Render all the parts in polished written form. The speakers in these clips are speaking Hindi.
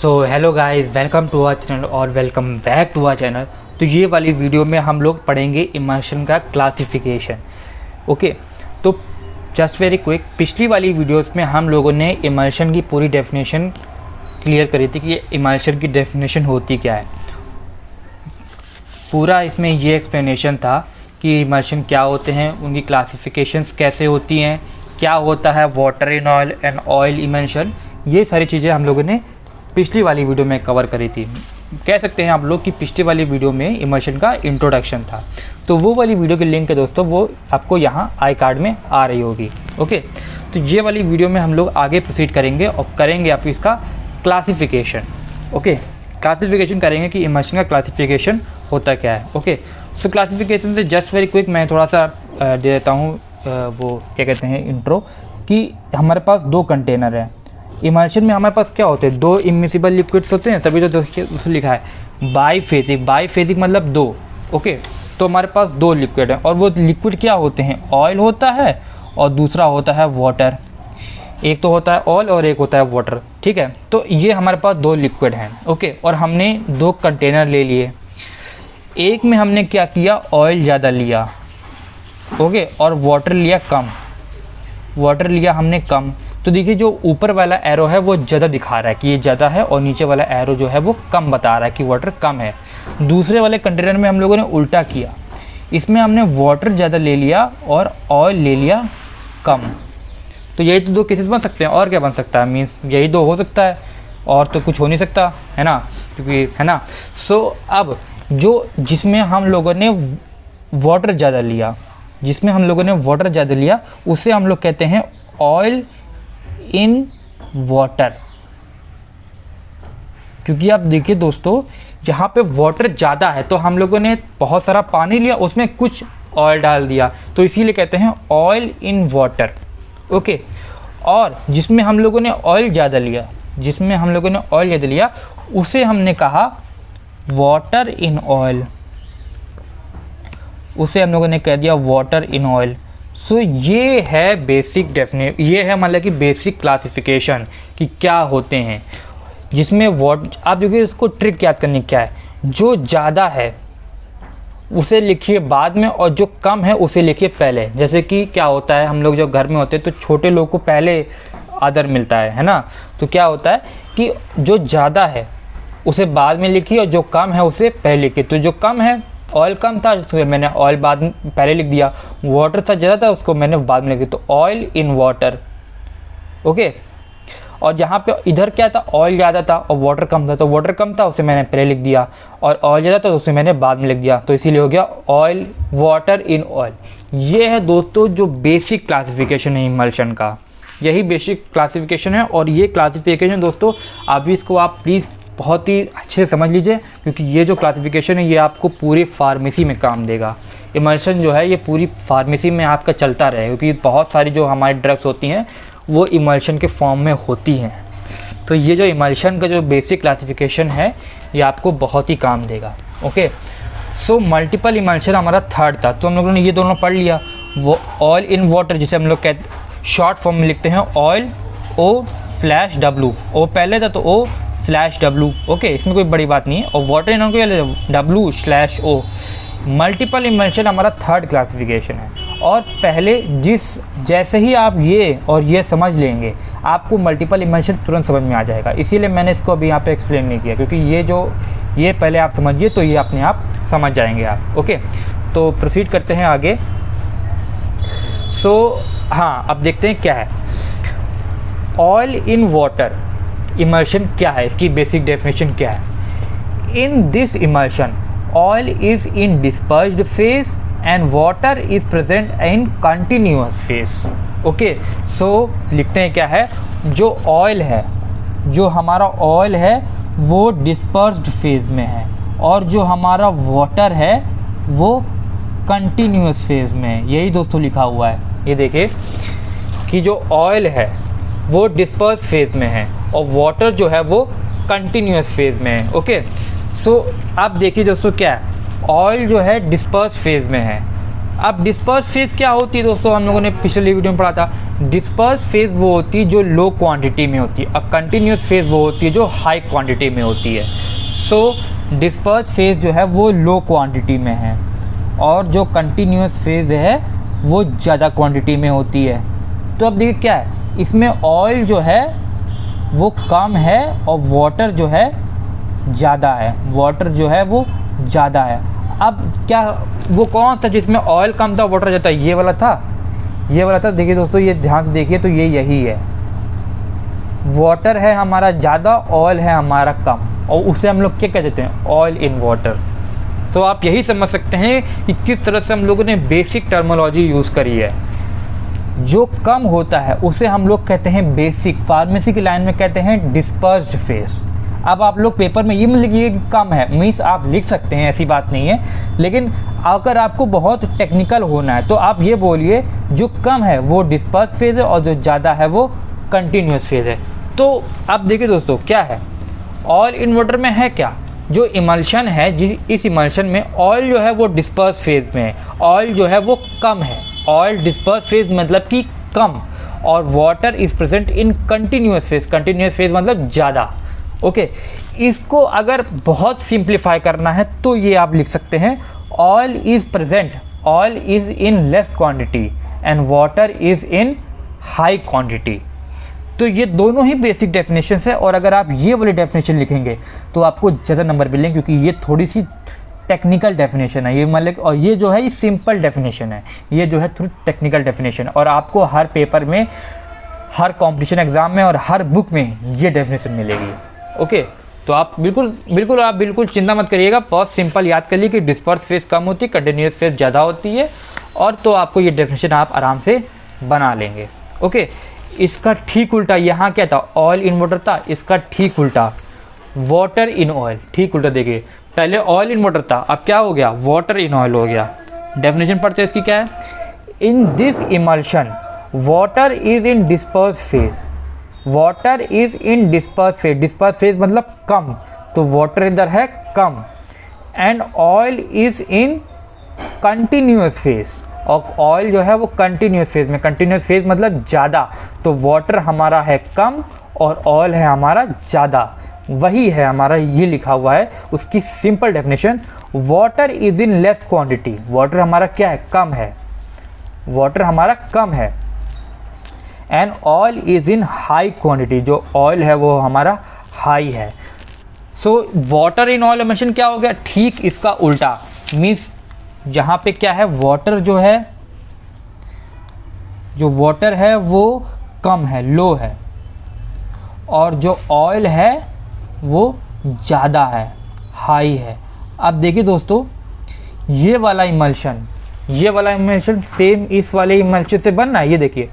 So hello guys, welcome to our channel और welcome back to our channel. तो ये वाली वीडियो में हम लोग पढ़ेंगे इमर्शन का क्लासिफिकेशन। ओके, तो जस्ट वेरी क्विक, पिछली वाली वीडियोस में हम लोगों ने इमर्शन की पूरी डेफिनेशन क्लियर करी थी कि ये इमर्शन की डेफिनेशन होती क्या है। पूरा इसमें ये एक्सप्लेनेशन था कि इमर्शन क्या होते हैं, उनकी क्लासिफिकेशंस कैसे होती हैं, क्या होता है water in oil and oil immersion. ये सारी चीज़ें हम लोगों ने पिछली वाली वीडियो में कवर करी थी। कह सकते हैं आप लोग कि पिछली वाली वीडियो में इमर्शन का इंट्रोडक्शन था। तो वो वाली वीडियो की लिंक है दोस्तों, वो आपको यहाँ आई कार्ड में आ रही होगी। ओके, तो ये वाली वीडियो में हम लोग आगे प्रोसीड करेंगे और करेंगे आप इसका क्लासिफिकेशन। ओके, क्लासिफिकेशन करेंगे कि इमर्शन का क्लासिफिकेशन होता क्या है। ओके, सो क्लासिफिकेशन से जस्ट वेरी क्विक मैं थोड़ा सा दे देता हूँ वो क्या कहते हैं इंट्रो, कि हमारे पास दो कंटेनर हैं। इमर्शन में हमारे पास क्या होते हैं, दो इमिसिबल लिक्विड्स होते हैं, तभी तो देखिए उसमें लिखा है बाईफेजिक। बाईफेजिक मतलब दो। ओके, तो हमारे पास दो लिक्विड हैं और वो लिक्विड क्या होते हैं, ऑयल होता है और दूसरा होता है वाटर। एक तो होता है ऑयल और एक होता है वाटर। ठीक है, तो ये हमारे पास दो लिक्विड हैं। ओके, और हमने दो कंटेनर ले लिए। एक में हमने क्या किया, ऑयल ज़्यादा लिया। ओके, और वाटर लिया कम। वाटर लिया हमने कम। तो देखिए जो ऊपर वाला एरो है वो ज़्यादा दिखा रहा है कि ये ज़्यादा है, और नीचे वाला एरो जो है वो कम बता रहा है कि वाटर कम है। दूसरे वाले कंटेनर में हम लोगों ने उल्टा किया, इसमें हमने वाटर ज़्यादा ले लिया और ऑयल ले लिया कम। तो यही तो दो केसेस बन सकते हैं, और क्या बन सकता है, मीन्स यही दो हो सकता है, और तो कुछ हो नहीं सकता है ना, क्योंकि है ना। सो अब जो जिसमें हम लोगों ने वाटर ज़्यादा लिया, जिसमें हम लोगों ने वाटर ज़्यादा लिया उसे हम लोग कहते हैं ऑयल इन वाटर। क्योंकि आप देखिए दोस्तों, यहाँ पे वाटर ज़्यादा है तो हम लोगों ने बहुत सारा पानी लिया, उसमें कुछ ऑयल डाल दिया, तो इसीलिए कहते हैं ऑयल इन वाटर। ओके, और जिसमें हम लोगों ने ऑयल ज़्यादा लिया, जिसमें हम लोगों ने ऑयल ज़्यादा लिया उसे हमने कहा वाटर इन ऑयल। उसे हम लोगों ने कह दिया वाटर इन ऑयल। सो ये है बेसिक ये है मतलब कि बेसिक क्लासिफिकेशन कि क्या होते हैं। जिसमें आप देखिए इसको ट्रिक याद करनी क्या है, जो ज़्यादा है उसे लिखिए बाद में और जो कम है उसे लिखिए पहले। जैसे कि क्या होता है, हम लोग जब घर में होते हैं तो छोटे लोग को पहले आदर मिलता है ना। तो क्या होता है कि जो ज़्यादा है उसे बाद में लिखिए और जो कम है उसे पहले लिखिए। तो जो कम है, ऑयल कम था तो मैंने ऑयल बाद में पहले लिख दिया, वाटर था ज़्यादा था उसको मैंने बाद में लिख दिया, तो ऑयल इन वाटर। ओके, और जहाँ पे इधर क्या था, ऑयल ज़्यादा था और वाटर कम था, तो वाटर कम था उसे मैंने पहले लिख दिया, और ऑयल ज़्यादा था तो उसे मैंने बाद में लिख दिया, तो इसीलिए हो गया ऑयल वाटर इन ऑयल। ये है दोस्तों जो बेसिक क्लासिफिकेशन है इमल्शन का, यही बेसिक क्लासिफिकेशन है। और ये क्लासिफिकेशन दोस्तों अभी इसको आप प्लीज़ बहुत ही अच्छे से समझ लीजिए, क्योंकि ये जो क्लासिफिकेशन है ये आपको पूरी फार्मेसी में काम देगा। इमल्शन जो है ये पूरी फार्मेसी में आपका चलता रहे, क्योंकि बहुत सारी जो हमारी ड्रग्स होती हैं वो इमल्शन के फॉर्म में होती हैं। तो ये जो इमल्शन का जो बेसिक क्लासिफिकेशन है ये आपको बहुत ही काम देगा। ओके, सो मल्टीपल इमल्शन हमारा थर्ड था, तो हम लोगों ने ये दोनों पढ़ लिया। वो ऑयल इन वाटर, जिसे हम लोग कहते शॉर्ट फॉर्म में लिखते हैं ऑयल O/W। ओ पहले था तो O/W। ओके, इसमें कोई बड़ी बात नहीं है। और water in W/O। Multiple emulsion हमारा थर्ड क्लासिफिकेशन है। और पहले जैसे ही आप ये और ये समझ लेंगे आपको मल्टीपल इमल्शन तुरंत समझ में आ जाएगा। इसीलिए मैंने इसको अभी यहाँ पे एक्सप्लेन नहीं किया, क्योंकि ये पहले आप समझिए तो ये अपने आप समझ जाएंगे आप। ओके, तो प्रोसीड करते हैं आगे। सो हाँ, अब देखते हैं क्या है ऑयल इन वाटर इमल्शन क्या है, इसकी बेसिक डेफिनेशन क्या है। In this emulsion oil is in dispersed phase and water is present in continuous phase. Okay, so लिखते हैं क्या है, जो ऑयल है, जो हमारा ऑयल है वो डिस्पर्स्ड फेज में है, और जो हमारा वाटर है वो कंटिन्यूअस फेज में है। यही दोस्तों लिखा हुआ है, ये देखिए कि जो ऑयल है वो डिस्पर्स फेज में है और वाटर जो है वो कंटिन्यूअस फेज में है। ओके, सो आप देखिए दोस्तों क्या है, ऑयल जो है डिस्पर्स फेज में है। अब डिस्पर्स फेज क्या होती है दोस्तों, हम लोगों ने पिछली वीडियो में पढ़ा था। डिस्पर्स फेज वो होती है जो लो क्वांटिटी में होती है, और कंटिन्यूस फेज वो होती है जो हाई क्वांटिटी में होती है। सो डिस्पर्स फेज जो है वो लो क्वांटिटी में है, और जो कंटिन्यूस फेज है वो ज़्यादा क्वांटिटी में होती है। तो अब देखिए क्या है, इसमें ऑयल जो है वो कम है और वाटर जो है ज़्यादा है, वाटर जो है वो ज़्यादा है। अब क्या, वो कौन था जिसमें ऑयल कम था वाटर ज़्यादा? ये वाला था, ये वाला था। देखिए दोस्तों, ये ध्यान से देखिए, तो ये यही है, वाटर है हमारा ज़्यादा, ऑयल है हमारा कम, और उसे हम लोग क्या कह देते हैं? Oil in water. तो आप यही समझ सकते हैं कि किस तरह से हम लोगों ने बेसिक टर्मिनोलॉजी यूज़ करी है। जो कम होता है उसे हम लोग कहते हैं बेसिक, फार्मेसी की लाइन में कहते हैं डिस्पर्स्ड फेज। अब आप लोग पेपर में ये मत लिखिए कि कम है, मीन्स आप लिख सकते हैं, ऐसी बात नहीं है, लेकिन अगर आपको बहुत टेक्निकल होना है तो आप ये बोलिए जो कम है वो डिस्पर्स फेज है और जो ज़्यादा है वो कंटिन्यूस फेज है। तो अब देखिए दोस्तों, क्या है, ऑयल इन वाटर में है क्या, जो इमल्शन है, इस इमल्शन में ऑयल जो है वो डिस्पर्स फेज में है, ऑयल जो है वो कम है, ऑयल डिस्पर्स फेज मतलब कि कम, और water is present in continuous phase, continuous phase मतलब ज़्यादा। ओके, इसको अगर बहुत सिंप्लीफाई करना है तो ये आप लिख सकते हैं, oil is present, oil is in less quantity and water is in high quantity. तो ये दोनों ही बेसिक डेफिनेशन है, और अगर आप ये वाली डेफिनेशन लिखेंगे तो आपको ज़्यादा नंबर मिलेंगे, क्योंकि ये थोड़ी सी टेक्निकल डेफिनेशन है, ये मतलब, और ये जो है ये सिंपल डेफिनेशन है, ये जो है थोड़ी टेक्निकल डेफिनेशन, और आपको हर पेपर में, हर कॉम्पिटिशन एग्ज़ाम में और हर बुक में ये डेफिनेशन मिलेगी। ओके, तो आप बिल्कुल चिंता मत करिएगा, बहुत सिंपल याद कर लीजिए कि डिस्पर्स फेज कम होती है, कंटिन्यूस फेज ज़्यादा होती है, और तो आपको ये डेफिनेशन आप आराम से बना लेंगे। ओके, इसका ठीक उल्टा यहाँ क्या था, ऑयल इन वाटर था, इसका ठीक उल्टा वाटर इन ऑयल, ठीक उल्टा। देखिए, पहले ऑयल इन वाटर था, अब क्या हो गया, वाटर इन ऑयल हो गया। डेफिनेशन पढ़ते हैं इसकी, क्या है, in this emulsion water is in disperse phase, water is in disperse phase, disperse phase मतलब कम, तो वाटर इधर है कम, and oil is in continuous phase, और ऑयल जो है वो कंटिन्यूस फेज में, कंटिन्यूस फेज मतलब ज़्यादा, तो वाटर हमारा है कम और ऑयल है हमारा ज़्यादा। वही है हमारा, ये लिखा हुआ है उसकी simple definition, water is in less quantity, water हमारा क्या है, कम है, वाटर हमारा कम है, and oil is in high quantity, जो ऑयल है वो हमारा हाई है। So water in oil emulsion क्या हो गया, ठीक इसका उल्टा, मीन्स जहाँ पे क्या है, वाटर जो है, जो वाटर है वो कम है, लो है, और जो ऑयल है वो ज़्यादा है, हाई है। अब देखिए दोस्तों, ये वाला इमल्शन सेम इस वाले इमल्शन से बन रहा है। ये देखिए,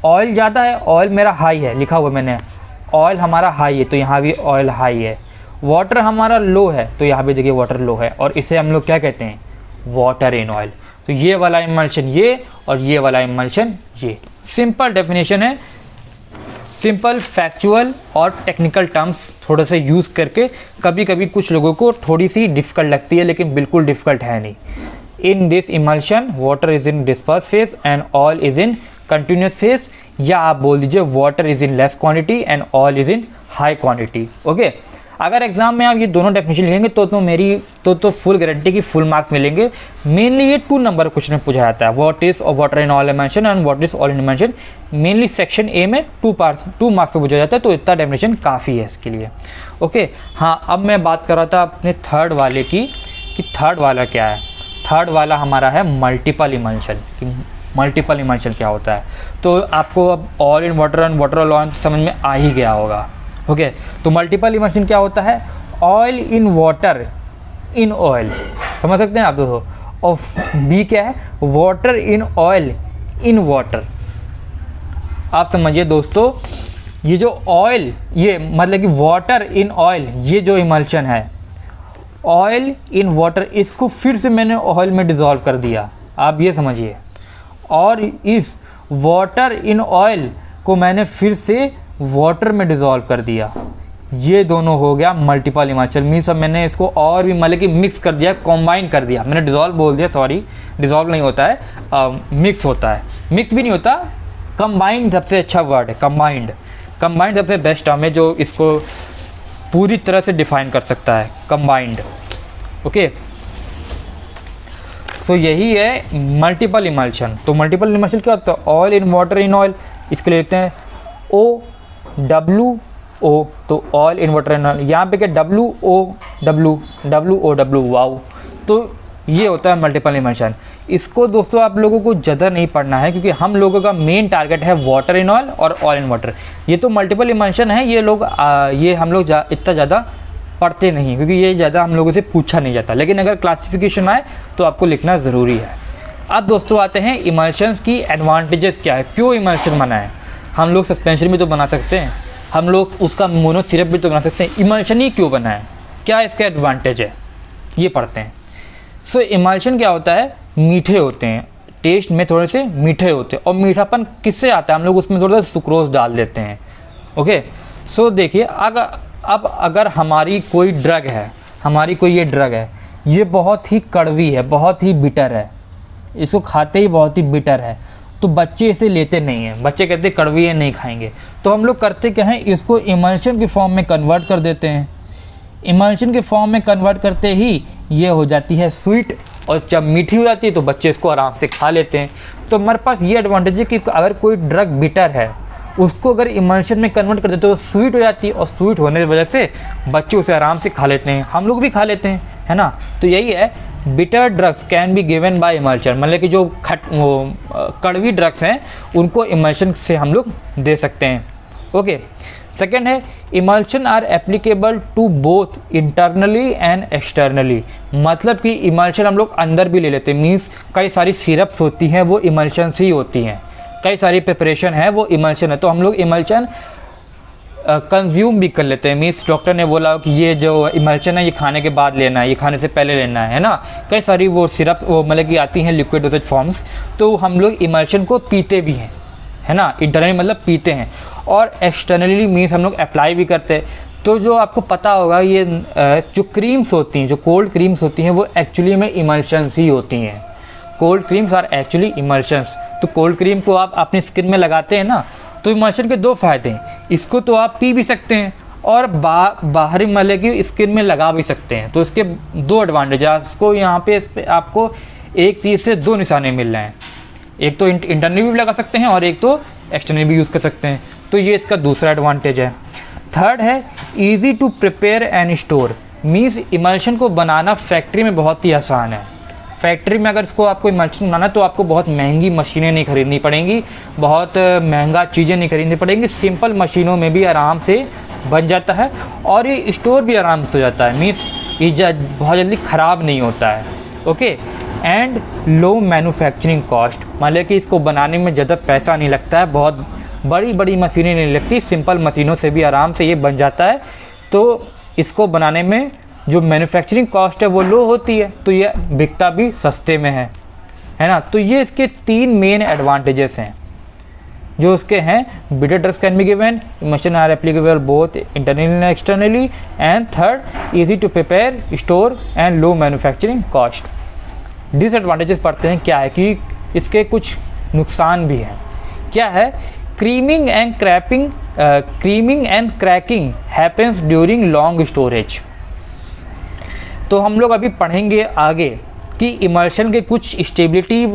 ऑयल ज़्यादा है, ऑयल मेरा हाई है, लिखा हुआ मैंने, ऑयल हमारा हाई है, तो यहाँ भी ऑयल हाई है। वाटर हमारा लो है, तो यहाँ भी देखिए वाटर लो है, और इसे हम लोग क्या कहते हैं, वाटर इन ऑयल। तो ये वाला इमल्शन ये, और ये वाला इमल्शन ये। सिंपल डेफिनेशन है, सिंपल फैक्चुअल और टेक्निकल टर्म्स थोड़ा सा यूज़ करके कभी कभी कुछ लोगों को थोड़ी सी डिफ़िकल्ट लगती है, लेकिन बिल्कुल डिफ़िकल्ट है नहीं। इन this emulsion water is in disperse phase and oil is in continuous phase, या आप बोल दीजिए water is in less quantity and oil is in high quantity. Okay, अगर एग्जाम में आप ये दोनों डेफिनेशन लिखेंगे तो मेरी तो फुल गारंटी की फुल मार्क्स मिलेंगे। मेनली ये 2 नंबर क्वेश्चन में पूछा जाता है, what is water in oil emulsion and what is oil in emulsion. Mainly section A में 2 मार्क्स पे पूछा जाता है, तो इतना डेफिनेशन काफ़ी है इसके लिए। ओके, हाँ, अब मैं बात कर रहा था अपने थर्ड वाले की, कि थर्ड वाला क्या है। थर्ड वाला हमारा है मल्टीपल इमल्शन। मल्टीपल इमल्शन क्या होता है, तो आपको अब oil in water and water oil समझ में आ ही गया होगा। ओके, तो मल्टीपल इमल्शन क्या होता है, oil in water in oil, समझ सकते हैं आप दोस्तों। और बी क्या है, water in oil in water. आप समझिए दोस्तों, ये जो ऑयल, ये मतलब कि वाटर इन ऑयल, ये जो इमल्शन है, ऑयल इन वाटर, इसको फिर से मैंने ऑयल में डिज़ोल्व कर दिया, आप ये समझिए। और इस वाटर इन ऑयल को मैंने फिर से वाटर में डिज़ोल्व कर दिया, ये दोनों हो गया मल्टीपल इमल्शन। मीन्स अब मैंने इसको और भी मतलब कि मिक्स कर दिया, कॉम्बाइन कर दिया। मैंने डिज़ोल्व बोल दिया, सॉरी, डिज़ोल्व नहीं होता है, मिक्स होता है। मिक्स भी नहीं होता, कंबाइंड सबसे अच्छा वर्ड है, कंबाइंड सबसे बेस्ट टर्म है जो इसको पूरी तरह से डिफाइन कर सकता है, कंबाइंड। ओके, तो यही है मल्टीपल इमल्शन। तो मल्टीपल इमल्शन क्या होता है? Oil in water in oil, इसके लिए लिखते हैं OWO, तो oil in water in oil. यहाँ पे क्या WOW, वाओ। तो ये होता है मल्टीपल इमल्शन। इसको दोस्तों आप लोगों को ज़्यादा नहीं पढ़ना है, क्योंकि हम लोगों का मेन टारगेट है वाटर इन ऑयल और ऑयल इन वाटर। ये तो मल्टीपल इमल्शन है, ये हम लोग इतना ज़्यादा पढ़ते नहीं, क्योंकि ये ज़्यादा हम लोगों से पूछा नहीं जाता। लेकिन अगर क्लासिफिकेशन आए तो आपको लिखना ज़रूरी है। अब दोस्तों आते हैं इमल्शंस की एडवांटेजेस क्या है, क्यों इमल्शन बना है। हम लोग सस्पेंशन भी तो बना सकते हैं, हम लोग उसका मोनो सिरप भी तो बना सकते हैं। इमल्शन ही क्यों बना है, क्या इसका एडवांटेज है, ये पढ़ते हैं। सो इमल्शन क्या होता है? मीठे होते हैं, टेस्ट में थोड़े से मीठे होते हैं। और मीठापन किससे आता है? हम लोग उसमें थोड़ा सा सुक्रोज डाल देते हैं। ओके, सो देखिए अब अगर हमारी कोई ड्रग है, ये ड्रग है, ये बहुत ही कड़वी है, बहुत ही बिटर है, इसको खाते ही बहुत ही बिटर है, तो बच्चे इसे लेते नहीं हैं। बच्चे कहते कड़वी है, नहीं खाएंगे। तो हम लोग करते क्या हैं, इसको इमल्शन के फॉर्म में कन्वर्ट कर देते हैं। इमल्शन के फॉर्म में कन्वर्ट करते ही ये हो जाती है स्वीट, और जब मीठी हो जाती है तो बच्चे इसको आराम से खा लेते हैं। तो हमारे पास ये एडवांटेज है कि अगर कोई ड्रग बिटर है, उसको अगर इमल्शन में कन्वर्ट कर देते तो स्वीट हो जाती है, और स्वीट होने की वजह से बच्चे उसे आराम से खा लेते हैं, हम लोग भी खा लेते हैं, है ना। तो यही है, bitter drugs can be given by emulsion, मतलब कि जो कड़वी ड्रग्स हैं उनको इमल्शन से हम लोग दे सकते हैं। ओके, सेकेंड है emulsion are applicable to both internally and externally, मतलब कि इमल्शन हम लोग अंदर भी ले लेते हैं। मीन्स कई सारी सिरप्स होती हैं वो इमल्शन ही होती हैं, कई सारी प्रिपरेशन है वो इमल्शन है, तो हम लोग इमल्शन कंज्यूम भी कर लेते हैं। मीन्स डॉक्टर ने बोला कि ये जो इमल्शन है ये खाने के बाद लेना है, ये खाने से पहले लेना है ना। कई सारी वो सिरप्स वो मतलब कि आती हैं लिक्विड डोसेज फॉर्म्स, तो हम लोग इमल्शन को पीते भी हैं, है ना। इंटरनली मतलब पीते हैं, और एक्सटर्नली मीन्स हम लोग अप्लाई भी करते हैं। तो जो आपको पता होगा, ये जो क्रीम्स होती हैं, जो कोल्ड क्रीम्स होती हैं, वो एक्चुअली में इमल्शंस ही होती हैं। Cold creams are actually emulsions. तो कोल्ड क्रीम को आप अपनी स्किन में लगाते हैं ना, तो इमल्शन के दो फ़ायदे हैं, इसको तो आप पी भी सकते हैं और बाहरी मतलब की स्किन में लगा भी सकते हैं। तो इसके दो एडवांटेज है। आपको यहाँ पे आपको एक चीज़ से दो निशाने मिल रहे हैं, एक तो इंटरनली भी लगा सकते हैं और एक तो एक्सटर्नली भी यूज़ कर सकते हैं। तो ये इसका दूसरा एडवांटेज है। थर्ड है easy to prepare and store, means emulsion को बनाना फैक्ट्री में बहुत ही आसान है। फैक्ट्री में अगर इसको आपको इमल्शन बनाना है तो आपको बहुत महंगी मशीनें नहीं खरीदनी पड़ेंगी, बहुत महंगा चीज़ें नहीं खरीदनी पड़ेंगी, सिंपल मशीनों में भी आराम से बन जाता है, और ये स्टोर भी आराम से हो जाता है। मीन्स ये बहुत जल्दी ख़राब नहीं होता है। Okay, and low manufacturing cost, मतलब कि इसको बनाने में ज़्यादा पैसा नहीं लगता है, बहुत बड़ी बड़ी मशीनें नहीं लगती, सिंपल मशीनों से भी आराम से ये बन जाता है। तो इसको बनाने में जो मैन्युफैक्चरिंग कॉस्ट है वो लो होती है, तो ये बिकता भी सस्ते में है ना। तो ये इसके तीन मेन एडवांटेजेस हैं जो उसके हैं। Bitter drugs can be given, emulsion are applicable both internally and externally, and third easy to prepare, store and low manufacturing cost. Disadvantages पढ़ते हैं क्या है कि इसके कुछ नुकसान भी हैं। क्या है? Creaming and cracking happens during long storage. तो हम लोग अभी पढ़ेंगे आगे कि इमल्शन के कुछ स्टेबिलिटी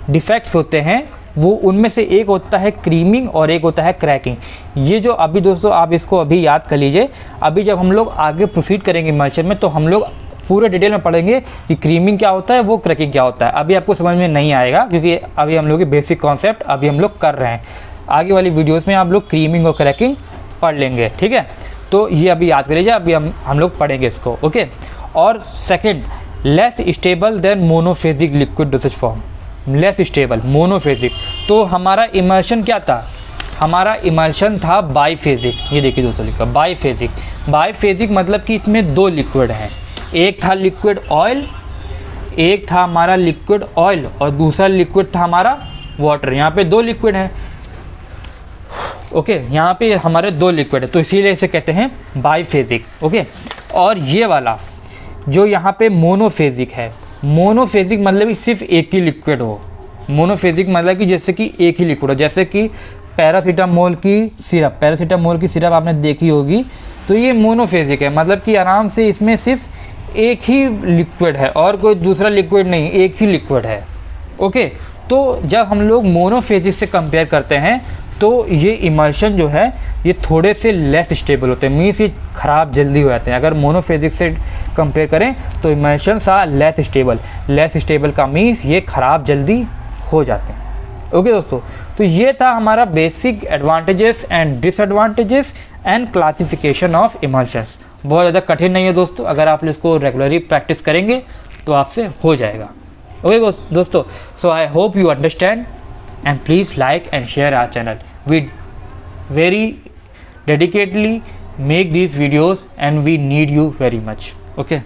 डिफेक्ट्स होते हैं, वो उनमें से एक होता है क्रीमिंग और एक होता है क्रैकिंग। ये जो अभी दोस्तों आप इसको अभी याद कर लीजिए, अभी जब हम लोग आगे प्रोसीड करेंगे इमल्शन में तो हम लोग पूरे डिटेल में पढ़ेंगे कि क्रीमिंग क्या होता है, वो क्रैकिंग क्या होता है। अभी आपको समझ में नहीं आएगा क्योंकि अभी हम लोग के बेसिक कॉन्सेप्ट अभी हम लोग कर रहे हैं। आगे वाली वीडियोस में आप लोग क्रीमिंग और क्रैकिंग पढ़ लेंगे, ठीक है। तो ये अभी याद कर लीजिए, अभी हम लोग पढ़ेंगे इसको, ओके। और second, less stable then monophasic liquid dosage form. Less stable, monophasic. तो हमारा इमल्शन क्या था? हमारा इमल्शन था बाईफेजिक। ये देखिए दोस्तों लिखा बाईफेजिक। बाईफेजिक मतलब कि इसमें दो लिक्विड हैं, एक था लिक्विड ऑयल, एक था हमारा लिक्विड ऑयल और दूसरा लिक्विड था हमारा वाटर। यहाँ पे दो लिक्विड हैं, ओके। यहाँ पे हमारे दो लिक्विड है तो इसीलिए इसे कहते हैं बाईफेजिक, ओके। और ये वाला जो यहाँ पे मोनोफेजिक है, मोनोफेजिक मतलब सिर्फ एक ही लिक्विड हो, मोनोफेजिक मतलब कि जैसे कि एक ही लिक्विड है, जैसे कि पैरासीटामोल की सिरप आपने देखी होगी, तो ये मोनोफेजिक है, मतलब कि आराम से इसमें सिर्फ एक ही लिक्विड है और कोई दूसरा लिक्विड नहीं, एक ही लिक्विड है। ओके, तो जब हम लोग मोनोफेजिक से कंपेयर करते हैं तो ये इमल्शन जो है ये थोड़े से लेस स्टेबल होते हैं, मीन्स ये ख़राब जल्दी हो जाते हैं। अगर मोनोफेजिक से कंपेयर करें तो इमल्शंस आर लेस स्टेबल का मीन्स ये ख़राब जल्दी हो जाते हैं। ओके दोस्तों, तो ये था हमारा basic advantages and disadvantages and classification of emulsions. बहुत ज़्यादा कठिन नहीं है दोस्तों, अगर आप इसको रेगुलरली प्रैक्टिस करेंगे तो आपसे हो जाएगा। ओके दोस्तों, so I hope you understand and please like and share our channel. We very dedicatedly make these videos and we need you very much. Okay.